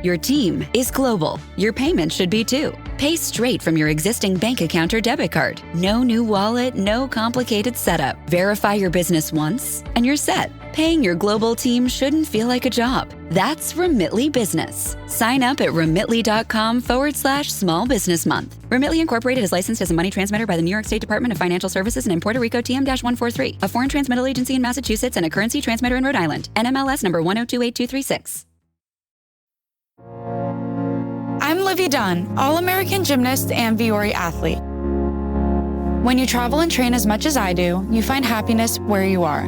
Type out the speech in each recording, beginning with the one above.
Your team is global. Your payment should be too. Pay straight from your existing bank account or debit card. No new wallet, no complicated setup. Verify your business once, and you're set. Paying your global team shouldn't feel like a job. That's Remitly Business. Sign up at remitly.com/small business month. Remitly Incorporated is licensed as a money transmitter by the New York State Department of Financial Services and in Puerto Rico TM-143, a foreign transmittal agency in Massachusetts and a currency transmitter in Rhode Island. NMLS number 1028236. I'm Livy Dunn, All-American gymnast and Viore athlete. When you travel and train as much as I do, you find happiness where you are.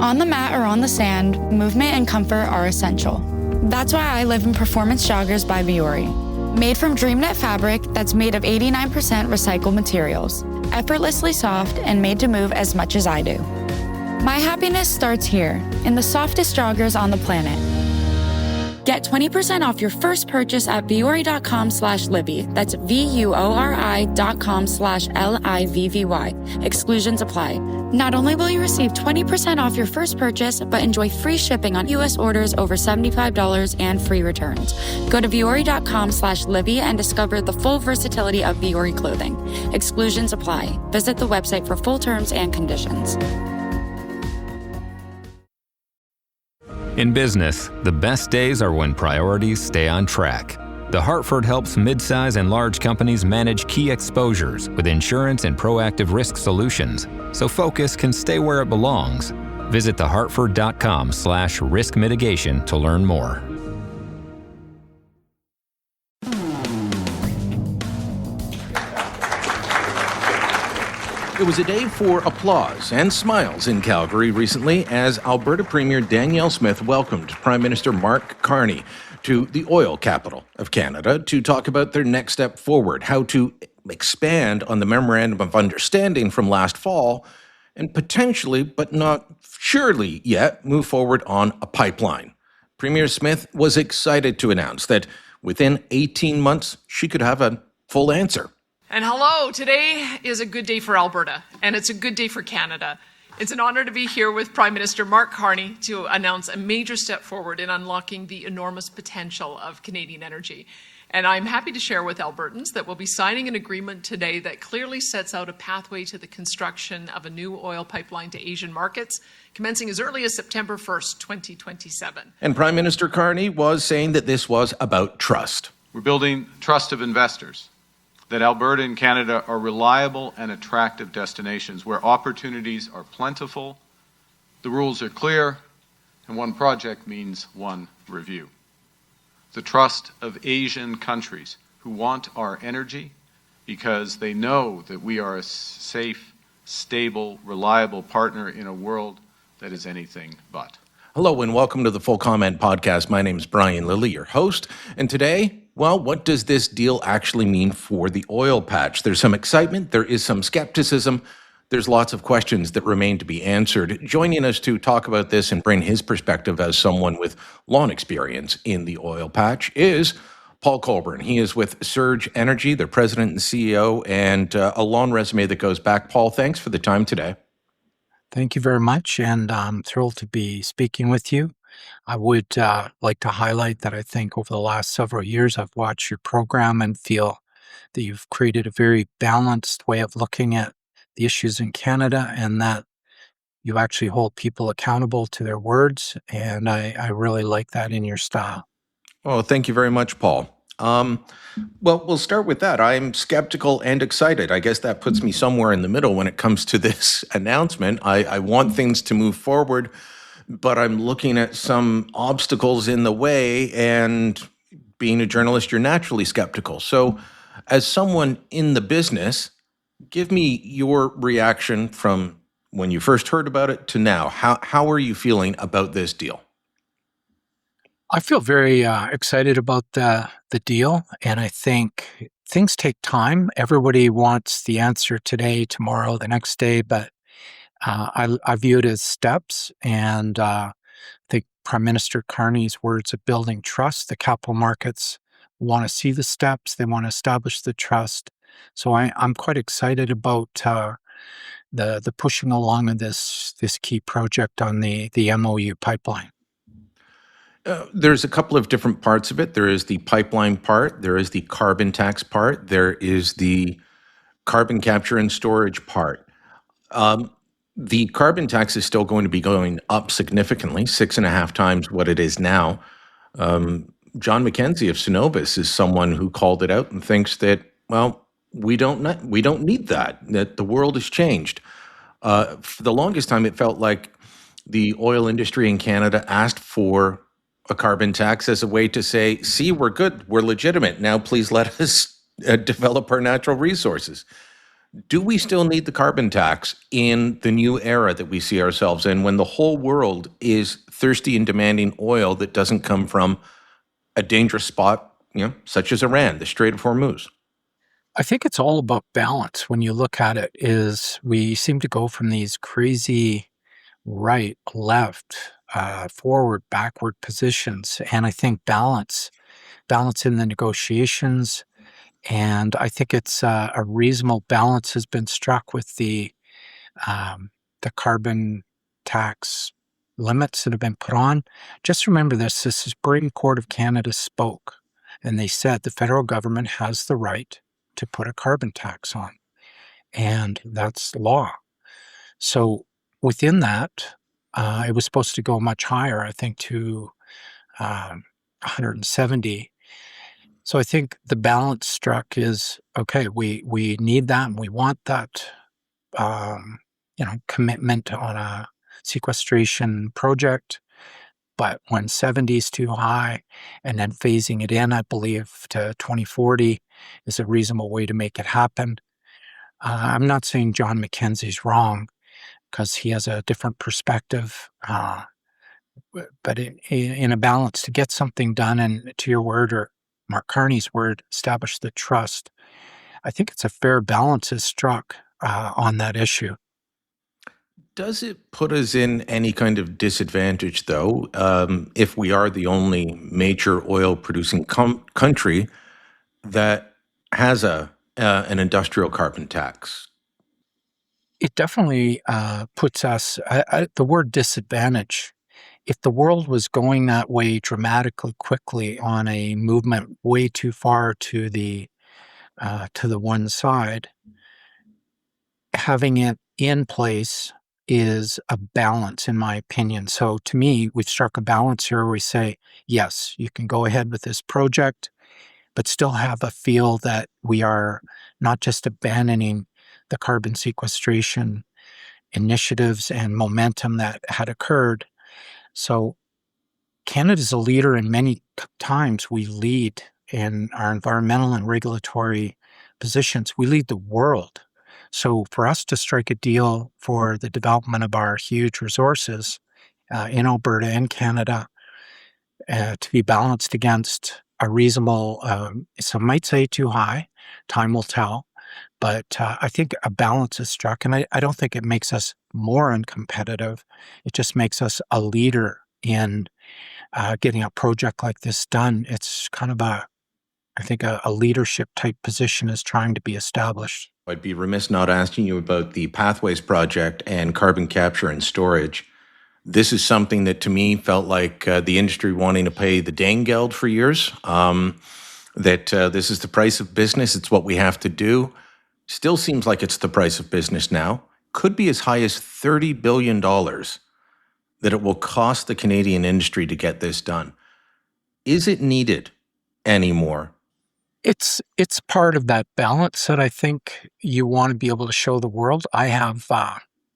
On the mat or on the sand, movement and comfort are essential. That's why I live in Performance Joggers by Viore. Made from DreamKnit fabric that's made of 89% recycled materials, effortlessly soft and made to move as much as I do. My happiness starts here, in the softest joggers on the planet. Get 20% off your first purchase at viore.com/Livy. That's VUORI.com/LIVVY. Exclusions apply. Not only will you receive 20% off your first purchase, but enjoy free shipping on U.S. orders over $75 and free returns. Go to viore.com/Livy and discover the full versatility of Viore clothing. Exclusions apply. Visit the website for full terms and conditions. In business, the best days are when priorities stay on track. The Hartford helps midsize and large companies manage key exposures with insurance and proactive risk solutions, so focus can stay where it belongs. Visit thehartford.com/risk mitigation to learn more. It was a day for applause and smiles in Calgary recently as Alberta Premier Danielle Smith welcomed Prime Minister Mark Carney to the oil capital of Canada to talk about their next step forward, how to expand on the memorandum of understanding from last fall and potentially, but not surely yet, move forward on a pipeline. Premier Smith was excited to announce that within 18 months, she could have a full answer. And hello, today is a good day for Alberta, and it's a good day for Canada. It's an honor to be here with Prime Minister Mark Carney to announce a major step forward in unlocking the enormous potential of Canadian energy. And I'm happy to share with Albertans that we'll be signing an agreement today that clearly sets out a pathway to the construction of a new oil pipeline to Asian markets, commencing as early as September 1st, 2027. And Prime Minister Carney was saying that this was about trust. We're building trust of investors, that Alberta and Canada are reliable and attractive destinations where opportunities are plentiful, the rules are clear, and one project means one review. The trust of Asian countries who want our energy because they know that we are a safe, stable, reliable partner in a world that is anything but. Hello and welcome to the Full Comment Podcast. My name is Brian Lilly, your host, and today, well, what does this deal actually mean for the oil patch? There's some excitement, there is some skepticism, there's lots of questions that remain to be answered. Joining us to talk about this and bring his perspective as someone with long experience in the oil patch is Paul Colborne. He is with Surge Energy, their president and CEO, and a long resume that goes back. Paul, thanks for the time today. Thank you very much, and I'm thrilled to be speaking with you. I would like to highlight that I think over the last several years I've watched your program and feel that you've created a very balanced way of looking at the issues in Canada and that you actually hold people accountable to their words, and I really like that in your style. Oh, thank you very much, Paul. Well, we'll start with that. I'm skeptical and excited. I guess that puts me somewhere in the middle when it comes to this announcement. I want things to move forward, but I'm looking at some obstacles in the way, and being a journalist, you're naturally skeptical. So as someone in the business, give me your reaction from when you first heard about it to now. How are you feeling about this deal? I feel very excited about the deal, and I think things take time. Everybody wants the answer today, tomorrow, the next day, but I view it as steps, and I think Prime Minister Carney's words of building trust, the capital markets want to see the steps, they want to establish the trust. So I'm quite excited about the pushing along of this key project on the MOU pipeline. There's a couple of different parts of it. There is the pipeline part, there is the carbon tax part, there is the carbon capture and storage part. Um, the carbon tax is still going to be going up significantly, 6.5 times what it is now. John McKenzie of Synovus is someone who called it out and thinks that, well, we don't need that the world has changed. For the longest time, it felt like the oil industry in Canada asked for a carbon tax as a way to say, see, we're good, we're legitimate. Now, please let us develop our natural resources. Do we still need the carbon tax in the new era that we see ourselves in when the whole world is thirsty and demanding oil that doesn't come from a dangerous spot, such as Iran, the Strait of Hormuz? I think it's all about balance. When you look at it, is we seem to go from these crazy right, left, forward, backward positions, and I think balance in the negotiations. And I think it's a reasonable balance has been struck with the carbon tax limits that have been put on. Just remember this: the Supreme Court of Canada spoke, and they said the federal government has the right to put a carbon tax on, and that's law. So within that, it was supposed to go much higher, I think, to 170. So I think the balance struck is, okay, we need that and we want that, commitment on a sequestration project. But when 70 is too high, and then phasing it in, I believe, to 2040 is a reasonable way to make it happen. I'm not saying John McKenzie's wrong, because he has a different perspective. But in a balance to get something done, and to your word, or Mark Carney's word, establish the trust, I think it's a fair balance is struck on that issue. Does it put us in any kind of disadvantage, though, if we are the only major oil-producing country that has an industrial carbon tax? It definitely puts us, the word disadvantage, if the world was going that way dramatically quickly on a movement way too far to the one side, having it in place is a balance, in my opinion. So to me, we've struck a balance here where we say, yes, you can go ahead with this project, but still have a feel that we are not just abandoning the carbon sequestration initiatives and momentum that had occurred. So Canada's a leader, and many times we lead in our environmental and regulatory positions. We lead the world. So for us to strike a deal for the development of our huge resources in Alberta and Canada to be balanced against a reasonable, some might say too high, time will tell, but I think a balance is struck, and I don't think it makes us more uncompetitive. It just makes us a leader in getting a project like this done. It's kind of I think a leadership type position is trying to be established. I'd be remiss not asking you about the Pathways Project and carbon capture and storage. This is something that to me felt like the industry wanting to pay the dang geld for years, that this is the price of business, it's what we have to do. Still seems like it's the price of business now. Could be as high as $30 billion that it will cost the Canadian industry to get this done. Is it needed anymore? It's part of that balance that I think you want to be able to show the world. I have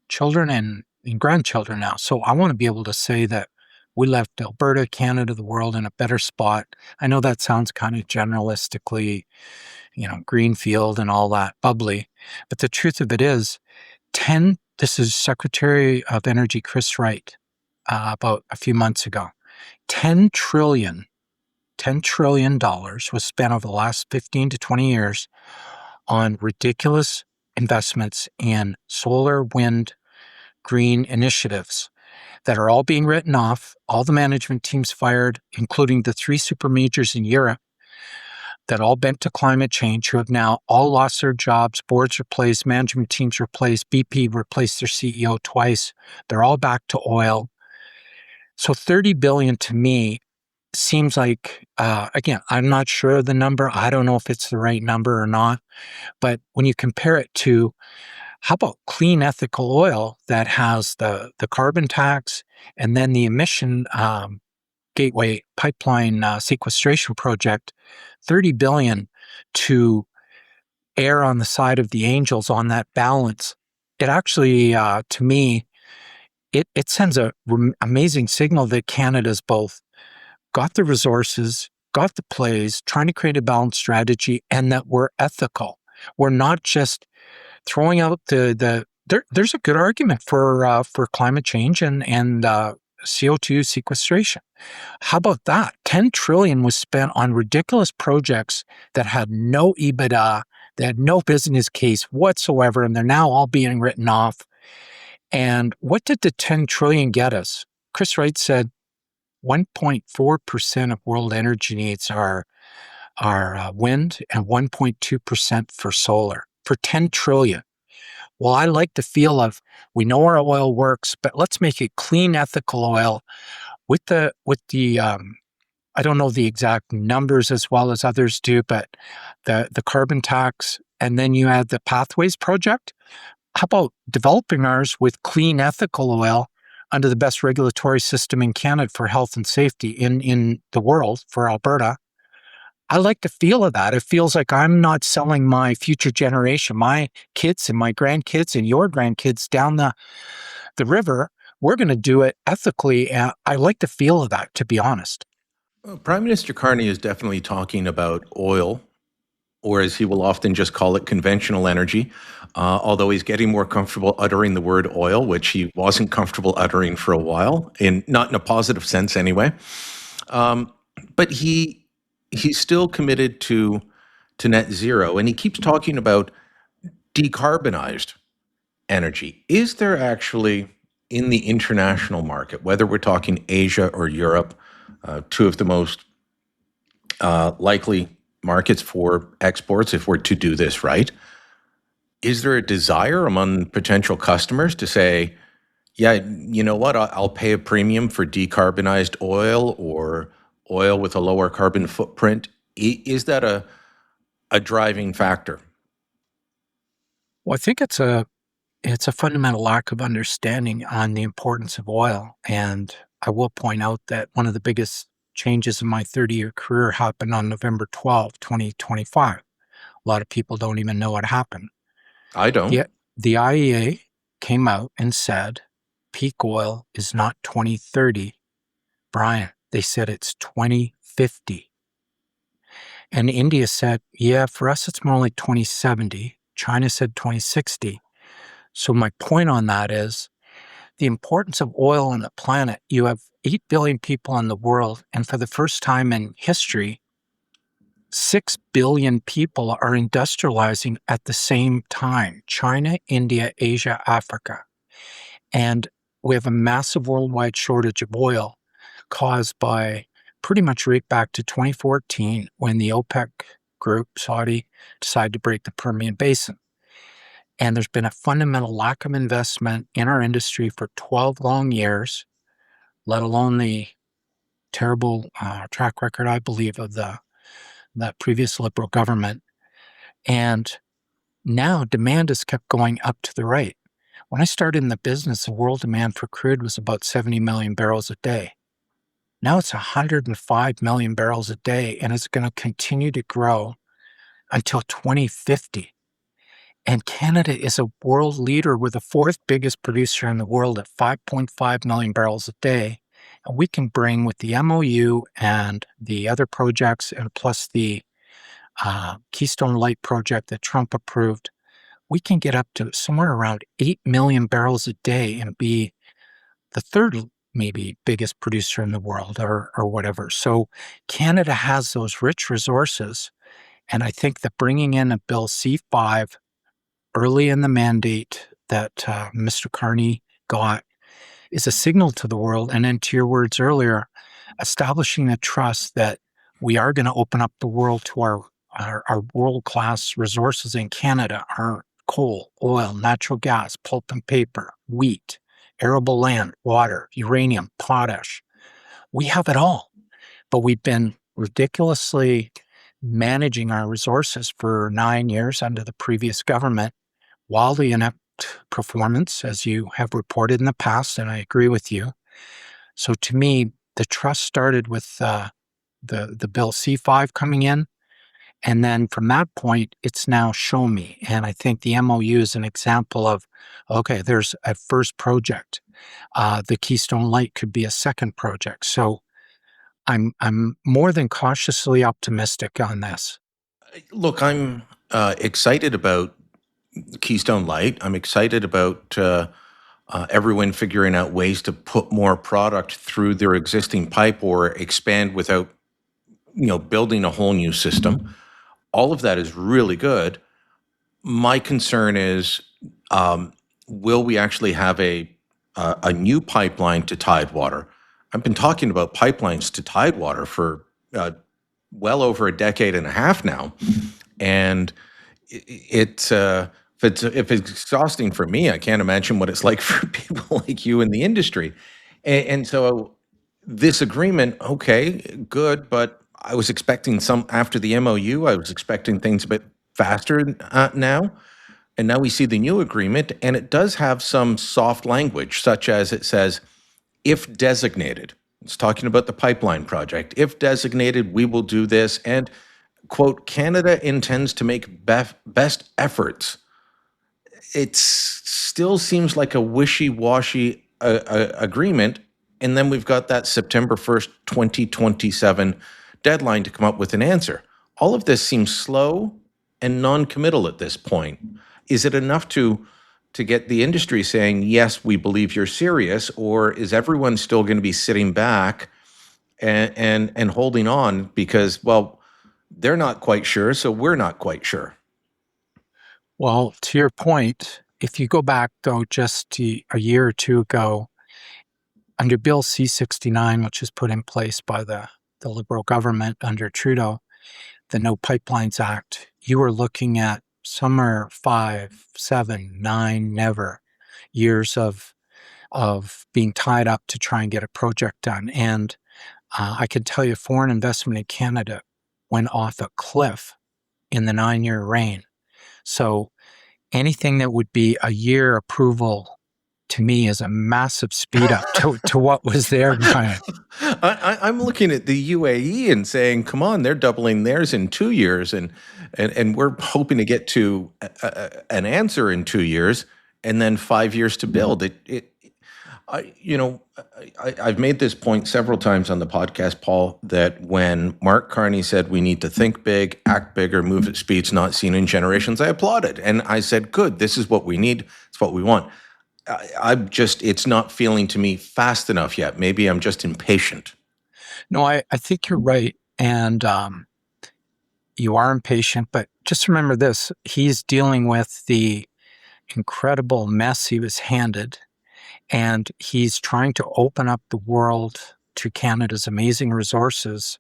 children and grandchildren now, so I want to be able to say that we left Alberta, Canada, the world in a better spot. I know that sounds kind of generalistically, greenfield and all that bubbly, but the truth of it is, this is Secretary of Energy Chris Wright about a few months ago, $10 trillion was spent over the last 15 to 20 years on ridiculous investments in solar, wind, green initiatives that are all being written off, all the management teams fired, including the 3 super majors in Europe that all bent to climate change, who have now all lost their jobs, boards replaced, management teams replaced, BP replaced their CEO twice. They're all back to oil. So $30 billion to me seems like, again, I'm not sure of the number. I don't know if it's the right number or not. But when you compare it to, how about clean ethical oil that has the carbon tax and then the emission gateway pipeline sequestration project, $30 billion to err on the side of the angels on that balance. It actually, to me, it sends a amazing signal that Canada's both got the resources, got the plays, trying to create a balanced strategy, and that we're ethical. We're not just throwing out there's a good argument for climate change and CO2 sequestration. How about that? $10 trillion was spent on ridiculous projects that had no EBITDA, that had no business case whatsoever, and they're now all being written off. And what did the $10 trillion get us? Chris Wright said 1.4% of world energy needs are wind and 1.2% for solar, for $10 trillion. Well, I like the feel of, we know our oil works, but let's make it clean, ethical oil with the I don't know the exact numbers as well as others do, but the carbon tax, and then you add the Pathways project. How about developing ours with clean, ethical oil under the best regulatory system in Canada for health and safety in the world for Alberta? I like the feel of that. It feels like I'm not selling my future generation, my kids and my grandkids and your grandkids down the river. We're going to do it ethically. And I like the feel of that, to be honest. Prime Minister Carney is definitely talking about oil, or as he will often just call it, conventional energy, although he's getting more comfortable uttering the word oil, which he wasn't comfortable uttering for a while, not in a positive sense anyway. But he's still committed to net zero, and he keeps talking about decarbonized energy. Is there actually, in the international market, whether we're talking Asia or Europe, two of the most likely markets for exports if we're to do this right, is there a desire among potential customers to say, yeah, you know what, I'll pay a premium for decarbonized oil or oil with a lower carbon footprint? Is that a driving factor? Well, I think it's a fundamental lack of understanding on the importance of oil. And I will point out that one of the biggest changes in my 30-year career happened on November 12, 2025. A lot of people don't even know what happened. I don't. Yet the IEA came out and said peak oil is not 2030. Brian, they said it's 2050. And India said, yeah, for us, it's more like 2070. China said 2060. So my point on that is the importance of oil on the planet. You have 8 billion people in the world, and for the first time in history, 6 billion people are industrializing at the same time. China, India, Asia, Africa. And we have a massive worldwide shortage of oil caused by pretty much right back to 2014 when the OPEC group, Saudi, decided to break the Permian Basin. And there's been a fundamental lack of investment in our industry for 12 long years, let alone the terrible track record, I believe, of the previous Liberal government. And now demand has kept going up to the right. When I started in the business, the world demand for crude was about 70 million barrels a day. Now it's 105 million barrels a day, and it's going to continue to grow until 2050. And Canada is a world leader. We're the fourth biggest producer in the world at 5.5 million barrels a day. And we can bring, with the MOU and the other projects, and plus the Keystone Light project that Trump approved, we can get up to somewhere around 8 million barrels a day and be the third maybe biggest producer in the world or whatever. So Canada has those rich resources. And I think that bringing in a Bill C-5 early in the mandate that Mr. Carney got is a signal to the world. And then to your words earlier, establishing a trust that we are going to open up the world to our world-class resources in Canada, our coal, oil, natural gas, pulp and paper, wheat, arable land, water, uranium, potash. We have it all. But we've been ridiculously managing our resources for 9 years under the previous government, wildly inept performance, as you have reported in the past, and I agree with you. So to me, the trust started with the Bill C5 coming in, and then from that point, it's now show me. And I think the MOU is an example of, okay, there's a first project. The Keystone Light could be a second project. So I'm more than cautiously optimistic on this. Look, I'm excited about Keystone Light. I'm excited about everyone figuring out ways to put more product through their existing pipe or expand without, building a whole new system. All of that is really good. My concern is, will we actually have a new pipeline to Tidewater? I've been talking about pipelines to Tidewater for well over a decade and a half now, and if it's exhausting for me, I can't imagine what it's like for people like you in the industry. And so this agreement, okay, good, but I was expecting some after the MOU. I was expecting things a bit faster now. And now we see the new agreement, and it does have some soft language, such as it says, if designated. It's talking about the pipeline project. If designated, we will do this. And, quote, Canada intends to make best efforts. It still seems like a wishy-washy agreement. And then we've got that September 1st, 2027 deadline to come up with an answer. All of this seems slow and non-committal at this point. Is it enough to get the industry saying, yes, we believe you're serious, or is everyone still going to be sitting back and holding on because, well, they're not quite sure, so we're not quite sure? Well, to your point, if you go back, though, just a year or two ago, under Bill C-69, which was put in place by the Liberal government under Trudeau, the No Pipelines Act, you were looking at somewhere 5, 7, 9, never years of being tied up to try and get a project done. And I can tell you foreign investment in Canada went off a cliff in the 9-year reign. So anything that would be a year approval to me is a massive speed up to what was there, Brian. I'm looking at the UAE and saying, come on, they're doubling theirs in 2 years. And we're hoping to get to an answer in 2 years and then 5 years to build. I've made this point several times on the podcast, Paul, that when Mark Carney said we need to think big, act bigger, move at speeds not seen in generations, I applauded. And I said, good, this is what we need. It's what we want. It's not feeling to me fast enough yet. Maybe I'm just impatient. No, I think you're right. And you are impatient, but just remember this. He's dealing with the incredible mess he was handed, and he's trying to open up the world to Canada's amazing resources.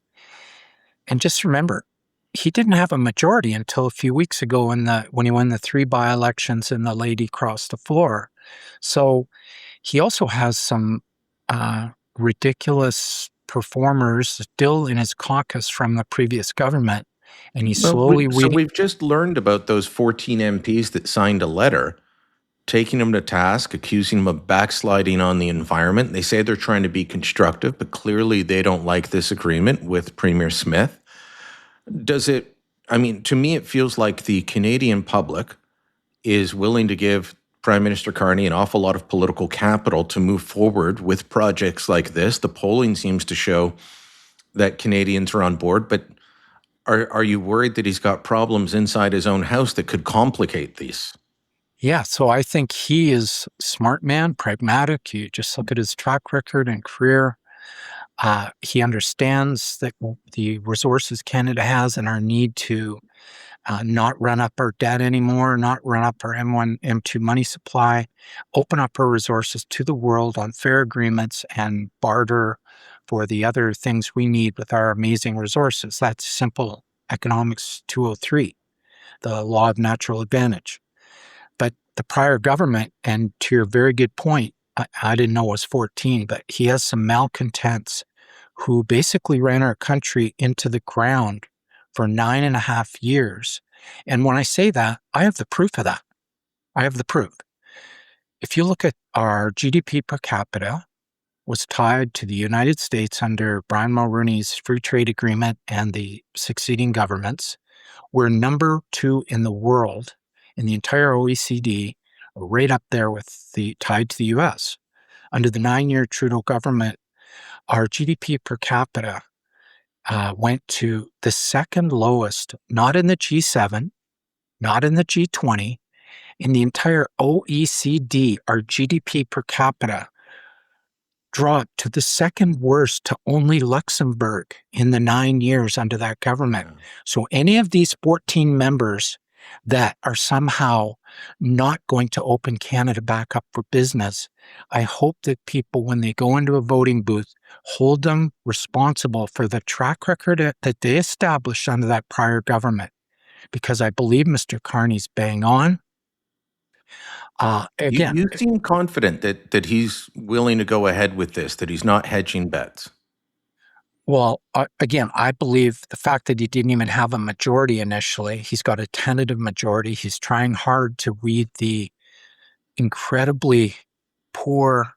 And just remember, he didn't have a majority until a few weeks ago when he won the 3 by-elections and the lady crossed the floor. So he also has some ridiculous performers still in his caucus from the previous government, and he's slowly So we've just learned about those 14 MPs that signed a letter taking him to task, accusing him of backsliding on the environment. They say they're trying to be constructive, but clearly they don't like this agreement with Premier Smith. To me, it feels like the Canadian public is willing to give Prime Minister Carney an awful lot of political capital to move forward with projects like this. The polling seems to show that Canadians are on board, but are you worried that he's got problems inside his own house that could complicate these? Yeah, so I think he is a smart man, pragmatic. You just look at his track record and career. He understands that the resources Canada has and our need to not run up our debt anymore, not run up our M1, M2 money supply, open up our resources to the world on fair agreements and barter for the other things we need with our amazing resources. That's simple economics 203, the law of natural advantage. But the prior government, and to your very good point, I didn't know it was 14, but he has some malcontents who basically ran our country into the ground for 9.5 years. And when I say that, I have the proof of that. I have the proof. If you look at our GDP per capita was tied to the United States under Brian Mulroney's free trade agreement and the succeeding governments. We're number 2 in the world, in the entire OECD, right up there with the tied to the US. Under the 9-year Trudeau government, our GDP per capita went to the second lowest, not in the G7, not in the G20, in the entire OECD. Our GDP per capita dropped to the second worst to only Luxembourg in the 9 years under that government. So any of these 14 members that are somehow not going to open Canada back up for business, I hope that people, when they go into a voting booth, hold them responsible for the track record that they established under that prior government. Because I believe Mr. Carney's bang on. Again, You seem confident that he's willing to go ahead with this, that he's not hedging bets. well, again, I believe the fact that he didn't even have a majority initially, he's got a tentative majority. He's trying hard to weed the incredibly poor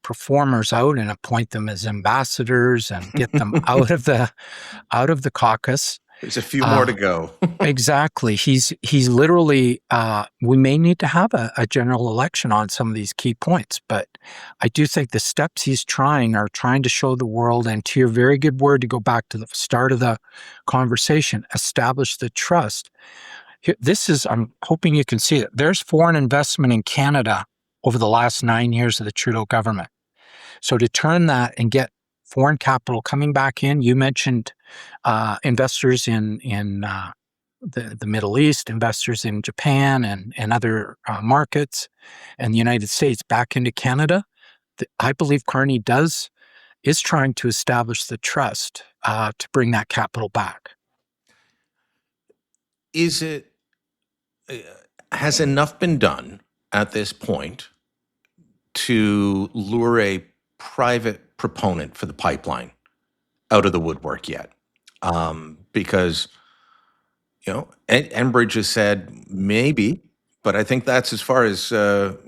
performers out and appoint them as ambassadors and get them out of the caucus. There's a few more to go. Exactly. He's literally, we may need to have a general election on some of these key points, but I do think the steps he's trying to show the world, and to your very good word, to go back to the start of the conversation, establish the trust. I'm hoping you can see it. There's foreign investment in Canada over the last 9 years of the Trudeau government. So to turn that and get foreign capital coming back in, you mentioned investors in the Middle East, investors in Japan and other markets, and the United States back into Canada. I believe Carney is trying to establish the trust to bring that capital back. Has enough been done at this point to lure a private proponent for the pipeline out of the woodwork yet? Because, Enbridge has said maybe, but I think that's as far as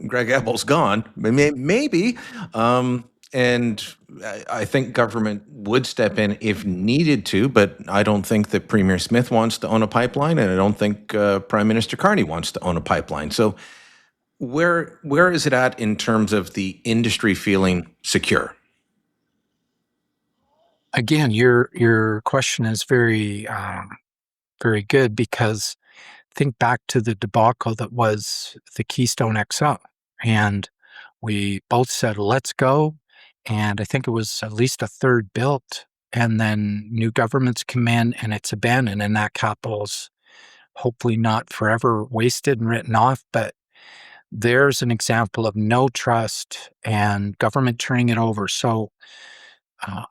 Greg Abel's gone. Maybe. And I think government would step in if needed to, but I don't think that Premier Smith wants to own a pipeline, and I don't think Prime Minister Carney wants to own a pipeline. So where is it at in terms of the industry feeling secure? Again, your question is very, very good, because think back to the debacle that was the Keystone XL, and we both said, let's go. And I think it was at least a third built, and then new governments come in and it's abandoned, and that capital's hopefully not forever wasted and written off. But there's an example of no trust and government turning it over. So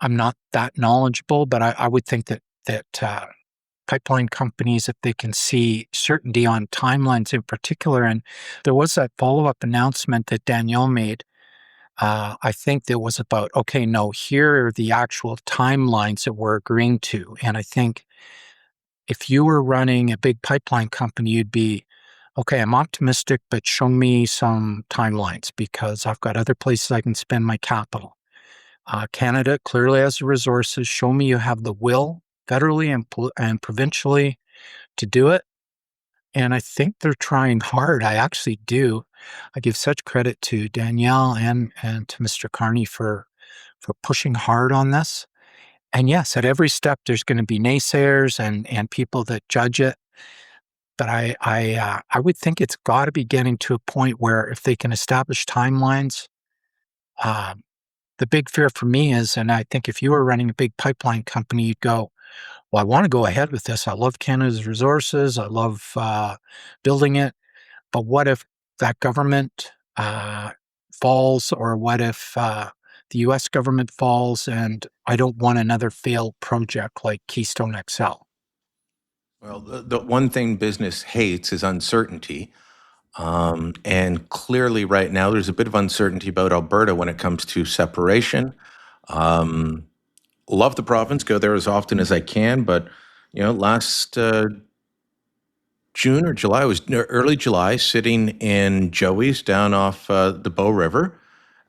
I'm not that knowledgeable, but I would think that pipeline companies, if they can see certainty on timelines in particular, and there was that follow-up announcement that Danielle made, I think there was about, okay, no, here are the actual timelines that we're agreeing to. And I think if you were running a big pipeline company, you'd be, okay, I'm optimistic, but show me some timelines, because I've got other places I can spend my capital. Canada clearly has the resources. Show me you have the will, federally and provincially, to do it. And I think they're trying hard. I actually do. I give such credit to Danielle and to Mr. Carney for pushing hard on this. And yes, at every step, there's going to be naysayers and people that judge it. But I would think it's got to be getting to a point where if they can establish timelines, the big fear for me is, and I think if you were running a big pipeline company, you'd go, well, I want to go ahead with this. I love Canada's resources. I love building it. But what if that government falls, or what if the U.S. government falls, and I don't want another failed project like Keystone XL? Well, the one thing business hates is uncertainty. And clearly right now there's a bit of uncertainty about Alberta when it comes to separation. love the province, go there as often as I can, but last June or July, early July, sitting in Joey's down off the Bow River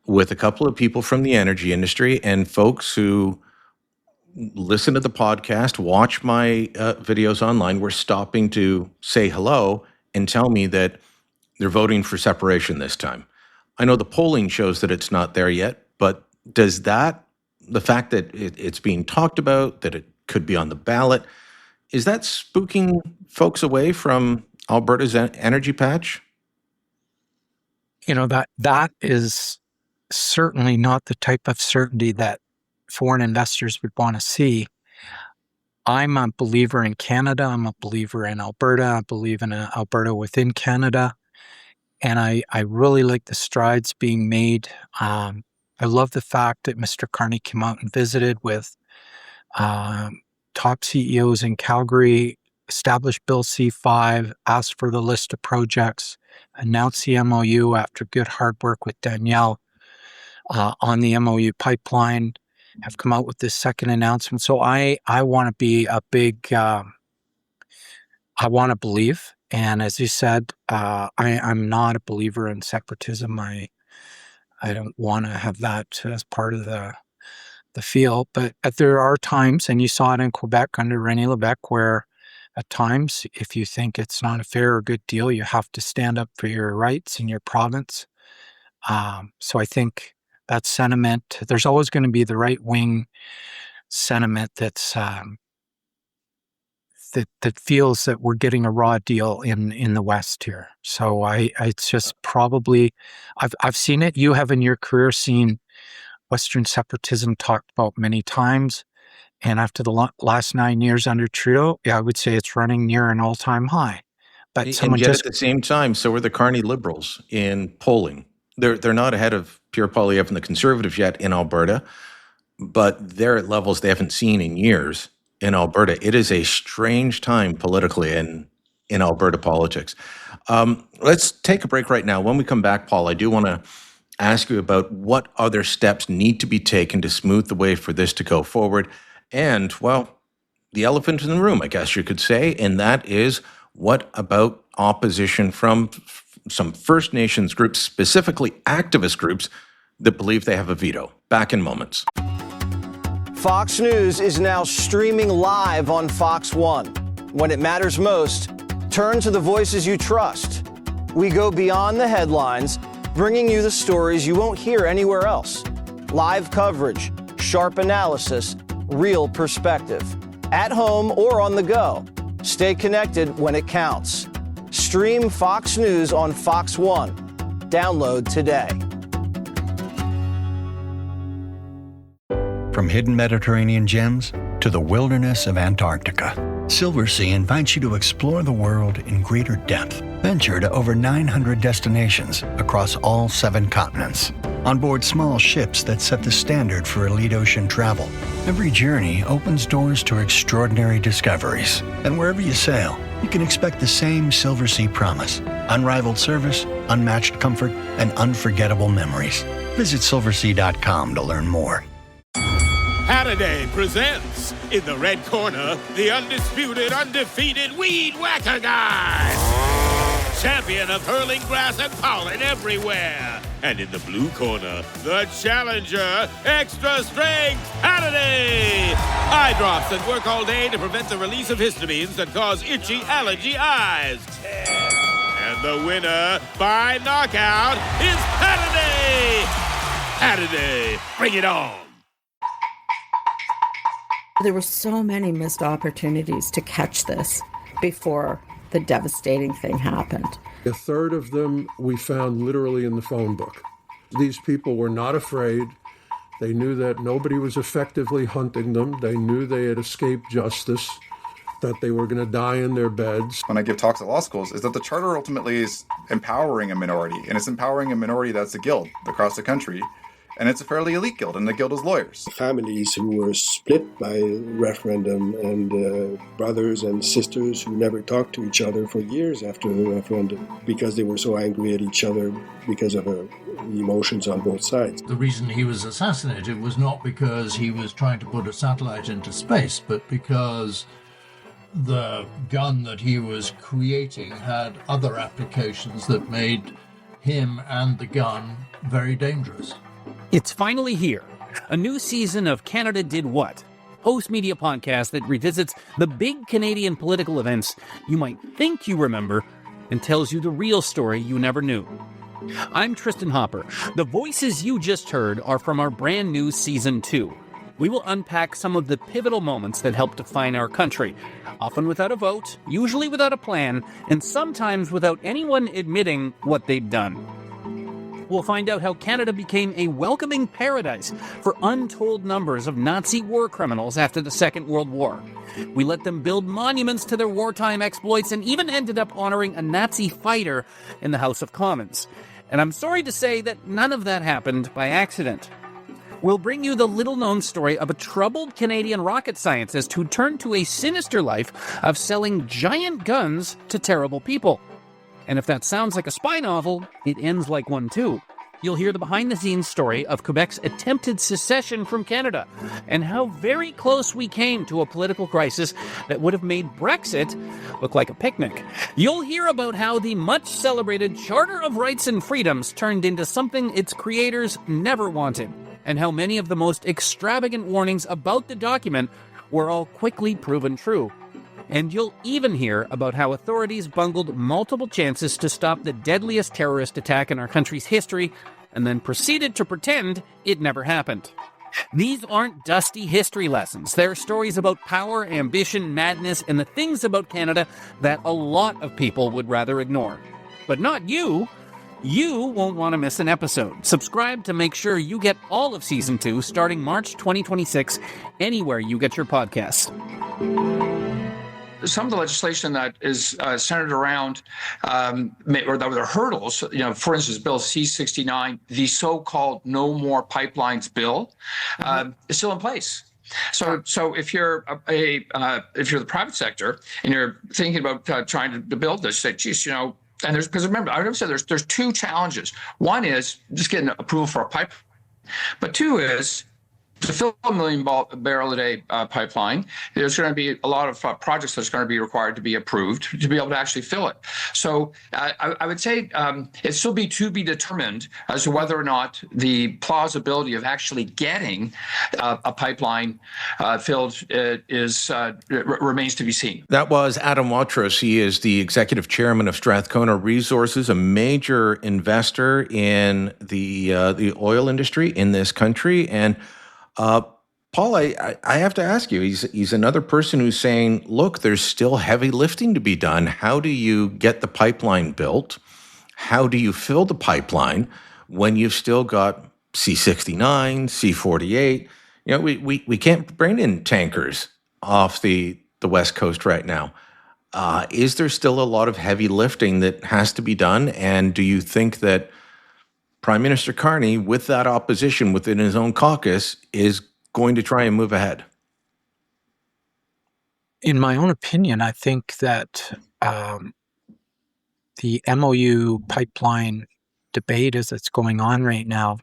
with a couple of people from the energy industry and folks who listen to the podcast, watch my videos online, were stopping to say hello and tell me that they're voting for separation this time. I know the polling shows that it's not there yet, but does the fact that it's being talked about, that it could be on the ballot, is that spooking folks away from Alberta's energy patch? That is certainly not the type of certainty that foreign investors would want to see. I'm a believer in Canada. I'm a believer in Alberta. I believe in Alberta within Canada. And I really like the strides being made. I love the fact that Mr. Carney came out and visited with top CEOs in Calgary, established Bill C-5, asked for the list of projects, announced the MOU after good hard work with Danielle on the MOU pipeline, have come out with this second announcement. So I want to be a big, I want to believe. And as you said, I'm not a believer in separatism. I don't want to have that as part of the field. But there are times, and you saw it in Quebec under René Lévesque, where at times, if you think it's not a fair or good deal, you have to stand up for your rights in your province. So I think that sentiment, there's always going to be the right-wing sentiment that's that feels that we're getting a raw deal in the West here. So it's just probably, I've seen it. You have in your career seen Western separatism talked about many times. And after the last 9 years under Trudeau, I would say it's running near an all-time high. But and yet at the same time, so are the Carney Liberals in polling. They're not ahead of Pierre Poilievre and the Conservatives yet in Alberta, but they're at levels they haven't seen in years in Alberta. It is a strange time politically in Alberta politics. Let's take a break right now. When we come back, Paul, I do want to ask you about what other steps need to be taken to smooth the way for this to go forward. And, well, the elephant in the room, I guess you could say, and that is, what about opposition from some First Nations groups, specifically activist groups, that believe they have a veto? Back in moments. Fox News is now streaming live on Fox One. When it matters most, turn to the voices you trust. We go beyond the headlines, bringing you the stories you won't hear anywhere else. Live coverage, sharp analysis, real perspective. At home or on the go. Stay connected when it counts. Stream Fox News on Fox One. Download today. From hidden Mediterranean gems to the wilderness of Antarctica, Silversea invites you to explore the world in greater depth. Venture to over 900 destinations across all 7 continents. On board small ships that set the standard for elite ocean travel. Every journey opens doors to extraordinary discoveries. And wherever you sail, you can expect the same Silversea promise. Unrivaled service, unmatched comfort, and unforgettable memories. Visit silversea.com to learn more. Halliday presents, in the red corner, the undisputed, undefeated Weed Whacker Guy. Champion of hurling grass and pollen everywhere. And in the blue corner, the challenger, extra strength Halliday. Eye drops that work all day to prevent the release of histamines that cause itchy allergy eyes. And the winner by knockout is Halliday. Halliday, bring it on. There were so many missed opportunities to catch this before the devastating thing happened. A third of them we found literally in the phone book. These people were not afraid. They knew that nobody was effectively hunting them. They knew they had escaped justice, that they were going to die in their beds. When I give talks at law schools, is that the charter ultimately is empowering a minority, and it's empowering a minority that's a guild across the country. And it's a fairly elite guild, and the guild is lawyers. Families who were split by referendum and brothers and sisters who never talked to each other for years after the referendum because they were so angry at each other because of the emotions on both sides. The reason he was assassinated was not because he was trying to put a satellite into space, but because the gun that he was creating had other applications that made him and the gun very dangerous. It's finally here. A new season of Canada Did What? Post-media podcast that revisits the big Canadian political events you might think you remember and tells you the real story you never knew. I'm Tristan Hopper. The voices you just heard are from our brand new Season 2. We will unpack some of the pivotal moments that helped define our country, often without a vote, usually without a plan, and sometimes without anyone admitting what they'd done. We'll find out how Canada became a welcoming paradise for untold numbers of Nazi war criminals after the Second World War. We let them build monuments to their wartime exploits and even ended up honoring a Nazi fighter in the House of Commons. And I'm sorry to say that none of that happened by accident. We'll bring you the little-known story of a troubled Canadian rocket scientist who turned to a sinister life of selling giant guns to terrible people. And if that sounds like a spy novel, it ends like one too. You'll hear the behind-the-scenes story of Quebec's attempted secession from Canada and how very close we came to a political crisis that would have made Brexit look like a picnic. You'll hear about how the much-celebrated Charter of Rights and Freedoms turned into something its creators never wanted, and how many of the most extravagant warnings about the document were all quickly proven true. And you'll even hear about how authorities bungled multiple chances to stop the deadliest terrorist attack in our country's history, and then proceeded to pretend it never happened. These aren't dusty history lessons. They're stories about power, ambition, madness, and the things about Canada that a lot of people would rather ignore. But not you. You won't want to miss an episode. Subscribe to make sure you get all of Season 2 starting March 2026, anywhere you get your podcasts. Some of the legislation that is centered around, or that were hurdles, for instance, Bill C-69, the so-called No More Pipelines bill, is still in place. So if you're if you're the private sector and you're thinking about trying to build this, say, geez, and because remember, I would say there's two challenges. One is just getting approval for a pipe, but two is to fill a 1 million barrel a day pipeline, there's going to be a lot of projects that's going to be required to be approved to be able to actually fill it. So I would say it still to be determined as to whether or not the plausibility of actually getting a pipeline filled remains to be seen. That was Adam Watrous. He is the executive chairman of Strathcona Resources, a major investor in the oil industry in this country. And Paul, I have to ask you, he's another person who's saying, look, there's still heavy lifting to be done. How do you get the pipeline built? How do you fill the pipeline when you've still got C-69, C-48? We can't bring in tankers off the West Coast right now. Is there still a lot of heavy lifting that has to be done? And do you think that Prime Minister Carney, with that opposition within his own caucus, is going to try and move ahead? In my own opinion, I think that the MOU pipeline debate as it's going on right now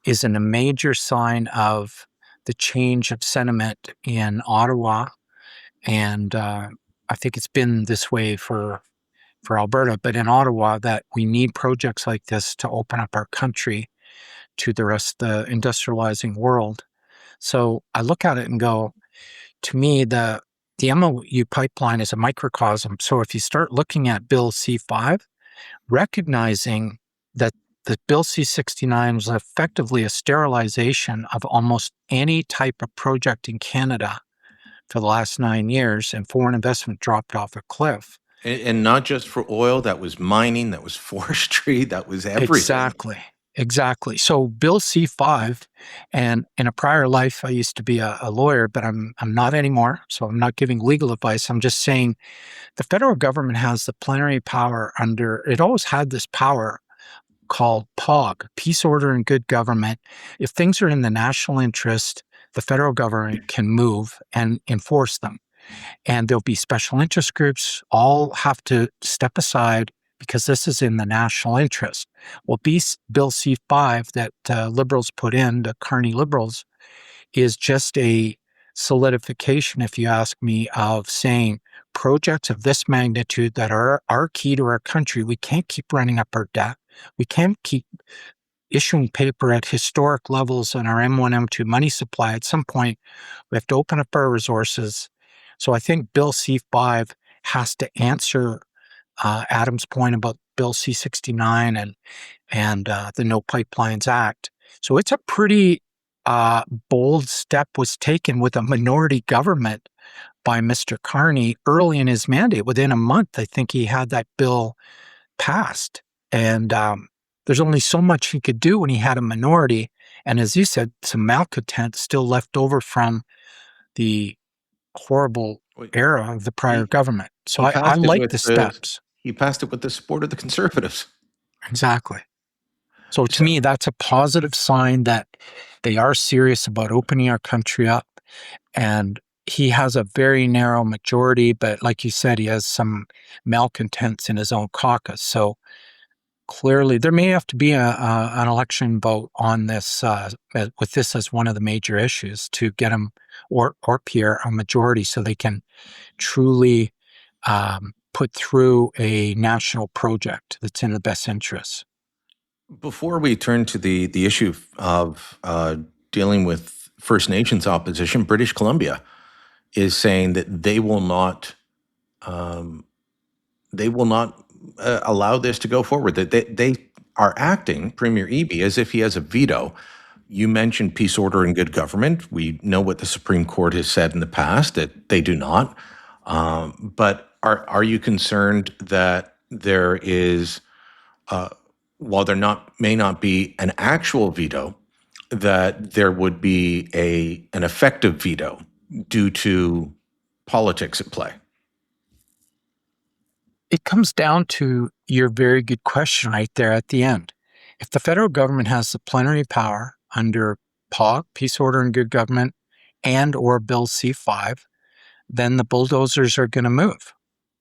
is a major sign of the change of sentiment in Ottawa. And I think it's been this way for Alberta, but in Ottawa, that we need projects like this to open up our country to the rest of the industrializing world. So I look at it and go, to me, the MOU pipeline is a microcosm. So if you start looking at Bill C-5, recognizing that the Bill C-69 was effectively a sterilization of almost any type of project in Canada for the last 9 years, and foreign investment dropped off a cliff. And not just for oil, that was mining, that was forestry, that was everything. Exactly. So Bill C-5, and in a prior life, I used to be a lawyer, but I'm not anymore. So I'm not giving legal advice. I'm just saying the federal government has the plenary power it always had this power called POG, Peace, Order, and Good Government. If things are in the national interest, the federal government can move and enforce them. And there'll be special interest groups, all have to step aside because this is in the national interest. Well, Bill C-5 that Liberals put in, the Carney Liberals, is just a solidification, if you ask me, of saying projects of this magnitude that are key to our country, we can't keep running up our debt. We can't keep issuing paper at historic levels on our M1, M2 money supply. At some point, we have to open up our resources. So I think Bill C-5 has to answer Adam's point about Bill C-69 and the No Pipelines Act. So it's a pretty bold step was taken with a minority government by Mr. Carney early in his mandate. Within a month, I think he had that bill passed. And there's only so much he could do when he had a minority. And as you said, some malcontent still left over the horrible era of the prior government. So I like the steps. He passed it with the support of the Conservatives. Exactly. So to me, that's a positive sign that they are serious about opening our country up. And he has a very narrow majority, but like you said, he has some malcontents in his own caucus. So clearly, there may have to be an election vote on this, with this as one of the major issues, to get him or Pierre a majority so they can truly put through a national project that's in the best interests. Before we turn to the issue of dealing with First Nations opposition, British Columbia is saying that they will not allow this to go forward. That they are acting, Premier Eby, as if he has a veto. You mentioned peace, order, and good government. We know what the Supreme Court has said in the past, that they do not. But are you concerned that there is, while there may not be an actual veto, that there would be an effective veto due to politics at play? It comes down to your very good question right there at the end. If the federal government has the plenary power under POG, Peace, Order, and Good Government, and or Bill C-5, then the bulldozers are going to move.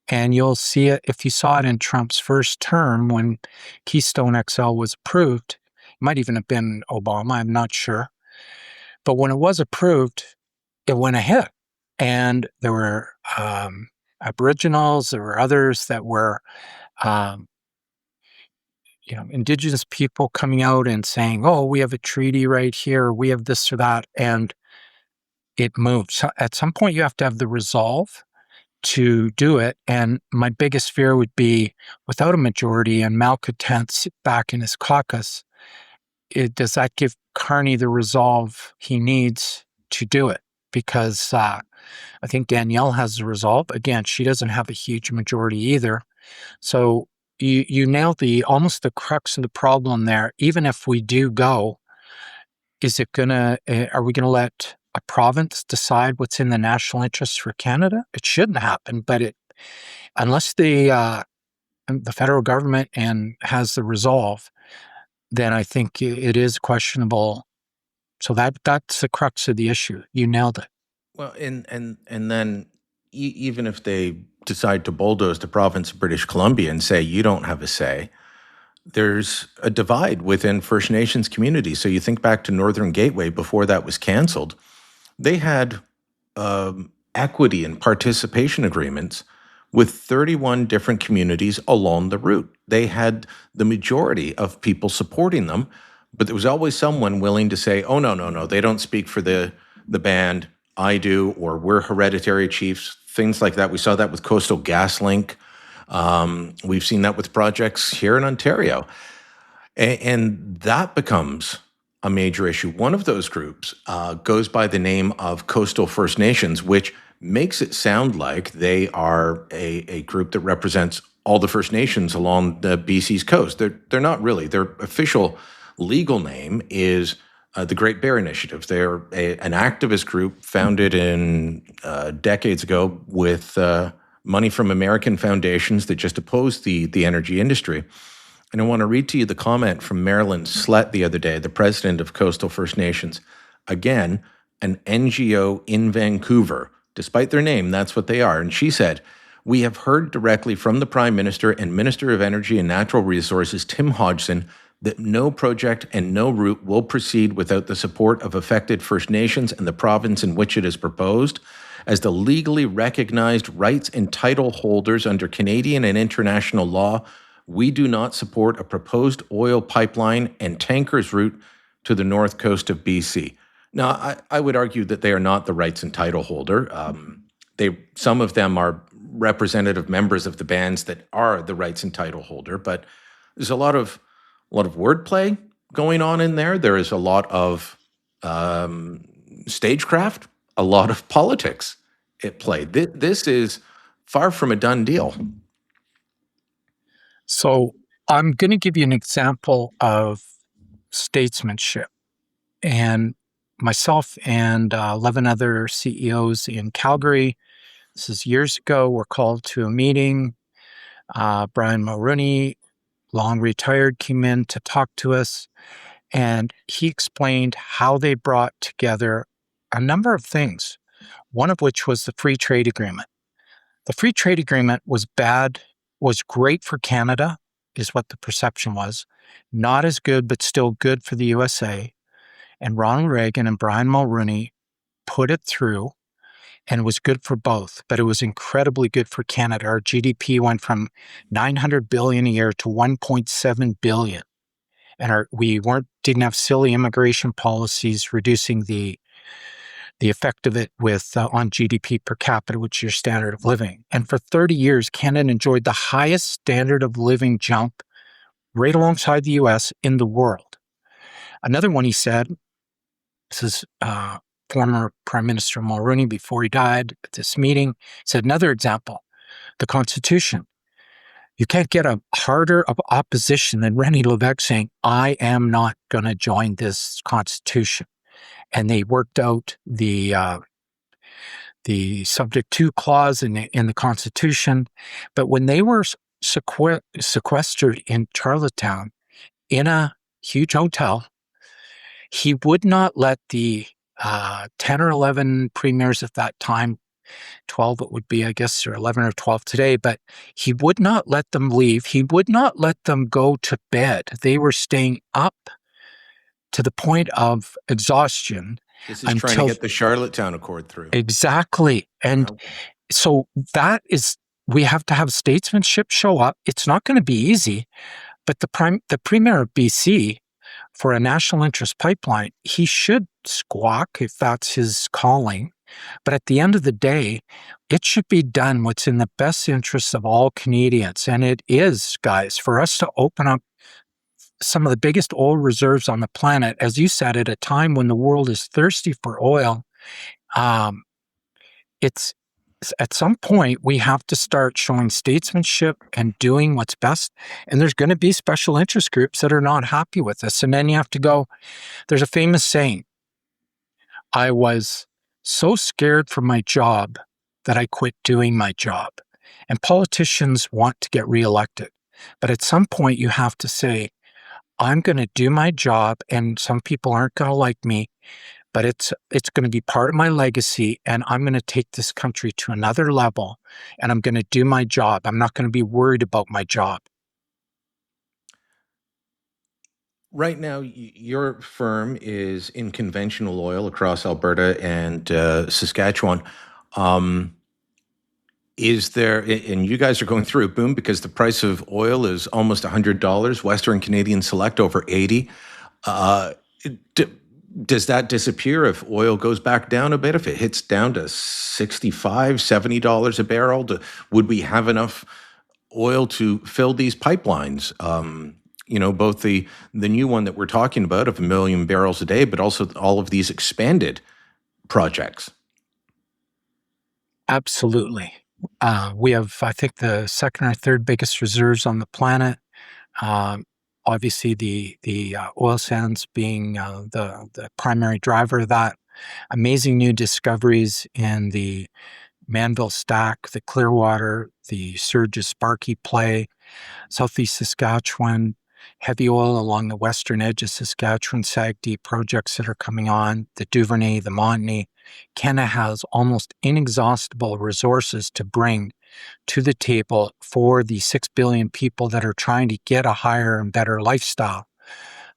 And you'll see it, if you saw it in Trump's first term when Keystone XL was approved, it might even have been Obama, I'm not sure. But when it was approved, it went ahead. And there were Aboriginals, there were others that were, Indigenous people coming out and saying, oh, we have a treaty right here, we have this or that, and it moved. So at some point, you have to have the resolve to do it. And my biggest fear would be, without a majority and malcontents back in his caucus, does that give Carney the resolve he needs to do it? Because I think Danielle has the resolve. Again, she doesn't have a huge majority either. So you nailed almost the crux of the problem there. Even if we do go, are we gonna let a province decide what's in the national interest for Canada? It shouldn't happen, but unless the federal government has the resolve, then I think it is questionable. So that's the crux of the issue. You nailed it. Well, and then even if they decide to bulldoze the province of British Columbia and say you don't have a say, there's a divide within First Nations communities. So you think back to Northern Gateway before that was canceled. They had equity and participation agreements with 31 different communities along the route. They had the majority of people supporting them, but there was always someone willing to say, oh, no, they don't speak for the band, I do, or we're hereditary chiefs, things like that. We saw that with Coastal GasLink. We've seen that with projects here in Ontario. And that becomes a major issue. One of those groups goes by the name of Coastal First Nations, which makes it sound like they are a group that represents all the First Nations along the BC's coast. They're not really. Their official legal name is the Great Bear Initiative. They're an activist group founded in decades ago with money from American foundations that just oppose the energy industry. And I want to read to you the comment from Marilyn Slett the other day, the president of Coastal First Nations. Again, an NGO in Vancouver. Despite their name, that's what they are. And she said, "We have heard directly from the Prime Minister and Minister of Energy and Natural Resources, Tim Hodgson, that no project and no route will proceed without the support of affected First Nations and the province in which it is proposed. As the legally recognized rights and title holders under Canadian and international law, we do not support a proposed oil pipeline and tankers route to the north coast of BC." Now, I would argue that they are not the rights and title holder. Some of them are representative members of the bands that are the rights and title holder, but there's a lot of wordplay going on in there. There is a lot of stagecraft, a lot of politics at play. This is far from a done deal. So I'm going to give you an example of statesmanship. And myself and 11 other CEOs in Calgary, this is years ago, were called to a meeting. Brian Mulroney, long retired, came in to talk to us, and he explained how they brought together a number of things, one of which was the free trade agreement. The free trade agreement was great for Canada, is what the perception was. Not as good, but still good for the USA. And Ronald Reagan and Brian Mulroney put it through, and it was good for both, but it was incredibly good for Canada. Our GDP went from $900 billion a year to $1.7 billion. And we didn't have silly immigration policies reducing the effect of it on GDP per capita, which is your standard of living. And for 30 years, Canada enjoyed the highest standard of living jump right alongside the US in the world. Another one he said, this is former Prime Minister Mulroney before he died at this meeting, said another example, the Constitution. You can't get a harder of opposition than René Lévesque saying, "I am not going to join this Constitution." And they worked out the subject to clause in the Constitution. But when they were sequestered in Charlottetown in a huge hotel, he would not let the 10 or 11 premiers at that time, 12 it would be, I guess, or 11 or 12 today, but he would not let them leave. He would not let them go to bed. They were staying up to the point of exhaustion. This is trying to get the Charlottetown Accord through. Exactly. And so we have to have statesmanship show up. It's not going to be easy, but the Premier of BC, for a national interest pipeline, he should squawk if that's his calling. But at the end of the day, it should be done what's in the best interests of all Canadians. And it is, guys, for us to open up some of the biggest oil reserves on the planet, as you said, at a time when the world is thirsty for oil. It's at some point we have to start showing statesmanship and doing what's best. And there's going to be special interest groups that are not happy with us. And then you have to go, there's a famous saying, I was so scared for my job that I quit doing my job. And politicians want to get reelected. But at some point you have to say, I'm going to do my job, and some people aren't going to like me, but it's going to be part of my legacy, and I'm going to take this country to another level, and I'm going to do my job. I'm not going to be worried about my job. Right now, your firm is in conventional oil across Alberta and Saskatchewan. Is there, and you guys are going through a boom because the price of oil is almost $100, Western Canadian Select over 80. Does that disappear if oil goes back down a bit? If it hits down to $65, $70 a barrel, would we have enough oil to fill these pipelines? Both the new one that we're talking about of 1 million barrels a day, but also all of these expanded projects. Absolutely. We have, I think, the second or third biggest reserves on the planet. Obviously, the oil sands being the primary driver of that. Amazing new discoveries in the Manville Stack, the Clearwater, the Surge Sparky play, Southeast Saskatchewan, heavy oil along the western edge of Saskatchewan, SAGD projects that are coming on, the Duvernay, the Montney. Canada has almost inexhaustible resources to bring to the table for the 6 billion people that are trying to get a higher and better lifestyle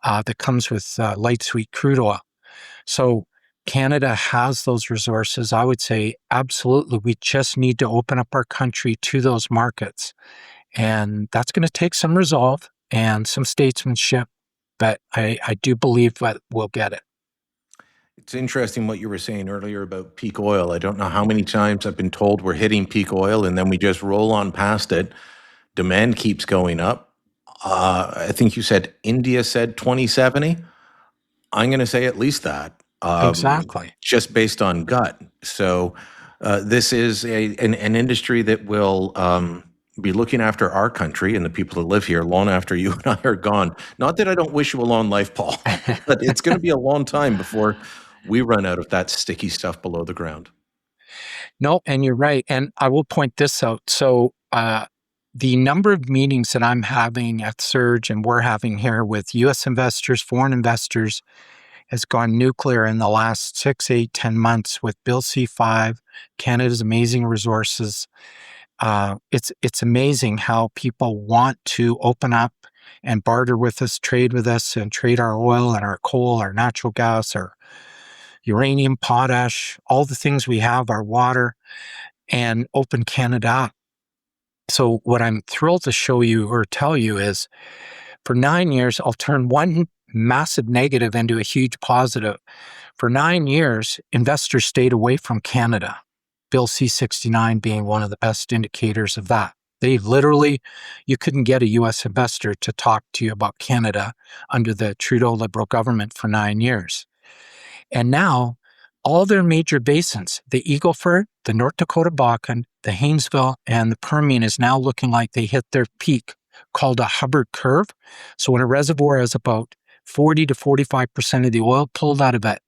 that comes with light sweet crude oil. So Canada has those resources. I would say absolutely. We just need to open up our country to those markets. And that's going to take some resolve and some statesmanship, but I do believe that we'll get it. It's interesting what you were saying earlier about peak oil. I don't know how many times I've been told we're hitting peak oil and then we just roll on past it. Demand keeps going up. I think you said India said 2070. I'm going to say at least that. Exactly. Just based on gut. So this is an industry that will be looking after our country and the people that live here long after you and I are gone. Not that I don't wish you a long life, Paul, but it's going to be a long time before we run out of that sticky stuff below the ground. No, and you're right. And I will point this out. So the number of meetings that I'm having at Surge and we're having here with U.S. investors, foreign investors, has gone nuclear in the last 6, 8, 10 months with Bill C-5, Canada's amazing resources. It's amazing how people want to open up and barter with us, trade with us, and trade our oil and our coal, our natural gas, our uranium, potash, all the things we have, our water, and open Canada up. So what I'm thrilled to show you or tell you is for 9 years, I'll turn one massive negative into a huge positive. For 9 years, investors stayed away from Canada. Bill C-69 being one of the best indicators of that. They literally, you couldn't get a U.S. investor to talk to you about Canada under the Trudeau Liberal government for 9 years. And now, all their major basins, the Eagle Ford, the North Dakota Bakken, the Haynesville, and the Permian is now looking like they hit their peak, called a Hubbard curve. So when a reservoir has about 40 to 45% of the oil pulled out of it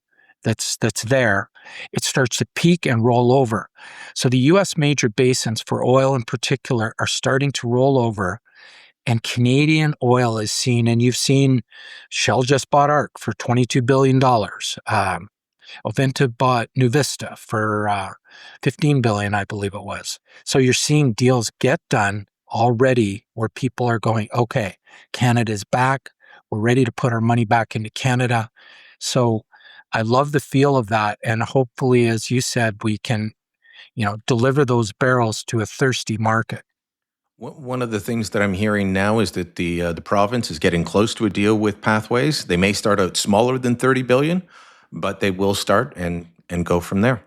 that's there, it starts to peak and roll over. So the U.S. major basins for oil in particular are starting to roll over, and Canadian oil is seen, and you've seen Shell just bought ARC for $22 billion. Ovintiv bought NuVista for $15 billion, I believe it was. So you're seeing deals get done already where people are going, okay, Canada's back. We're ready to put our money back into Canada. So I love the feel of that. And hopefully, as you said, we can, deliver those barrels to a thirsty market. One of the things that I'm hearing now is that the province is getting close to a deal with Pathways. They may start out smaller than $30 billion, but they will start and go from there.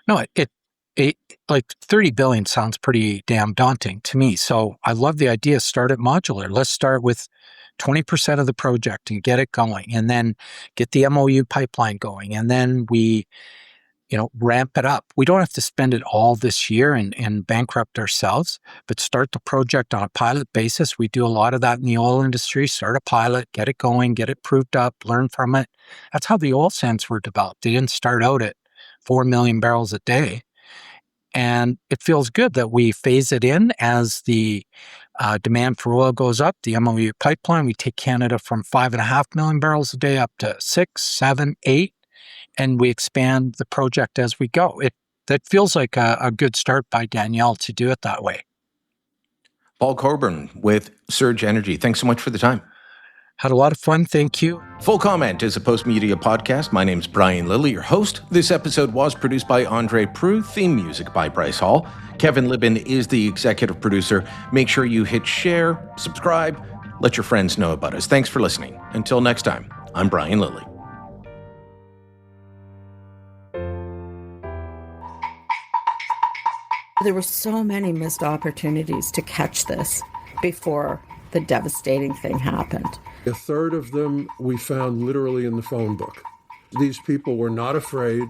No, it like $30 billion sounds pretty damn daunting to me. So I love the idea. Start it modular. Let's start with 20% of the project and get it going, and then get the MOU pipeline going, and then we, ramp it up. We don't have to spend it all this year and bankrupt ourselves, but start the project on a pilot basis. We do a lot of that in the oil industry. Start a pilot, get it going, get it proved up, learn from it. That's how the oil sands were developed. They didn't start out at 4 million barrels a day. And it feels good that we phase it in as the demand for oil goes up. The MOU pipeline, we take Canada from 5.5 million barrels a day up to 6, 7, 8, and we expand the project as we go. That feels like a good start by Danielle to do it that way. Paul Colborne with Surge Energy. Thanks so much for the time. Had a lot of fun. Thank you. Full Comment is a Postmedia podcast. My name's Brian Lilly, your host. This episode was produced by Andre Prue, theme music by Bryce Hall. Kevin Libin is the executive producer. Make sure you hit share, subscribe, let your friends know about us. Thanks for listening. Until next time, I'm Brian Lilly. There were so many missed opportunities to catch this before the devastating thing happened. A third of them we found literally in the phone book. These people were not afraid.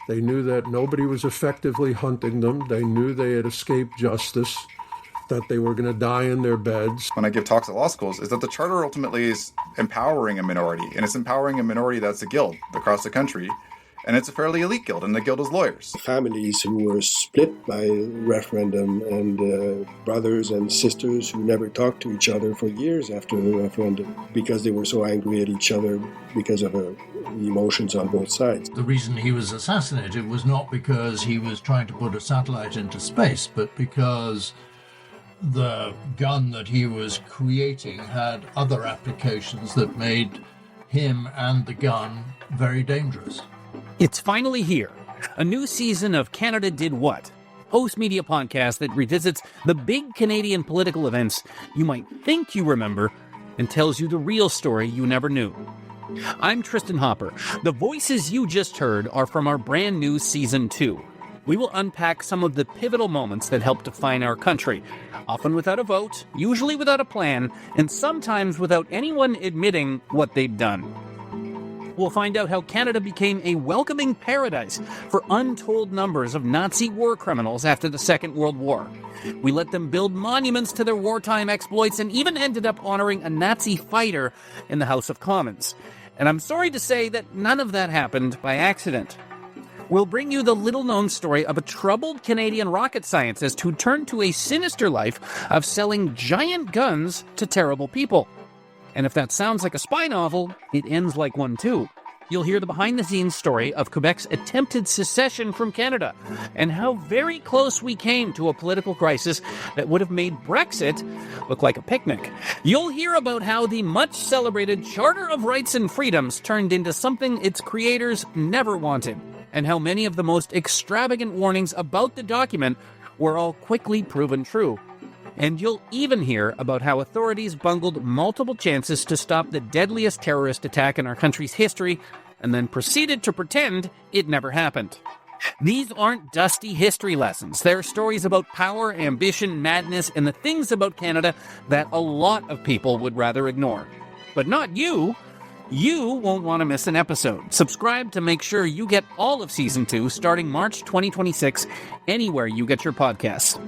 They knew that nobody was effectively hunting them. They knew they had escaped justice, that they were going to die in their beds. When I give talks at law schools, is that the charter ultimately is empowering a minority, and it's empowering a minority that's a guild across the country. And it's a fairly elite guild, and the guild is lawyers. Families who were split by referendum and brothers and sisters who never talked to each other for years after the referendum because they were so angry at each other because of emotions on both sides. The reason he was assassinated was not because he was trying to put a satellite into space, but because the gun that he was creating had other applications that made him and the gun very dangerous. It's finally here. A new season of Canada Did What? Host Media podcast that revisits the big Canadian political events you might think you remember and tells you the real story you never knew. I'm Tristan Hopper. The voices you just heard are from our brand new Season 2. We will unpack some of the pivotal moments that helped define our country, often without a vote, usually without a plan, and sometimes without anyone admitting what they'd done. We'll find out how Canada became a welcoming paradise for untold numbers of Nazi war criminals after the Second World War. We let them build monuments to their wartime exploits and even ended up honoring a Nazi fighter in the House of Commons. And I'm sorry to say that none of that happened by accident. We'll bring you the little-known story of a troubled Canadian rocket scientist who turned to a sinister life of selling giant guns to terrible people. And if that sounds like a spy novel, it ends like one too. You'll hear the behind-the-scenes story of Quebec's attempted secession from Canada and how very close we came to a political crisis that would have made Brexit look like a picnic. You'll hear about how the much-celebrated Charter of Rights and Freedoms turned into something its creators never wanted, and how many of the most extravagant warnings about the document were all quickly proven true. And you'll even hear about how authorities bungled multiple chances to stop the deadliest terrorist attack in our country's history and then proceeded to pretend it never happened. These aren't dusty history lessons. They're stories about power, ambition, madness, and the things about Canada that a lot of people would rather ignore. But not you. You won't want to miss an episode. Subscribe to make sure you get all of Season 2 starting March 2026 anywhere you get your podcasts.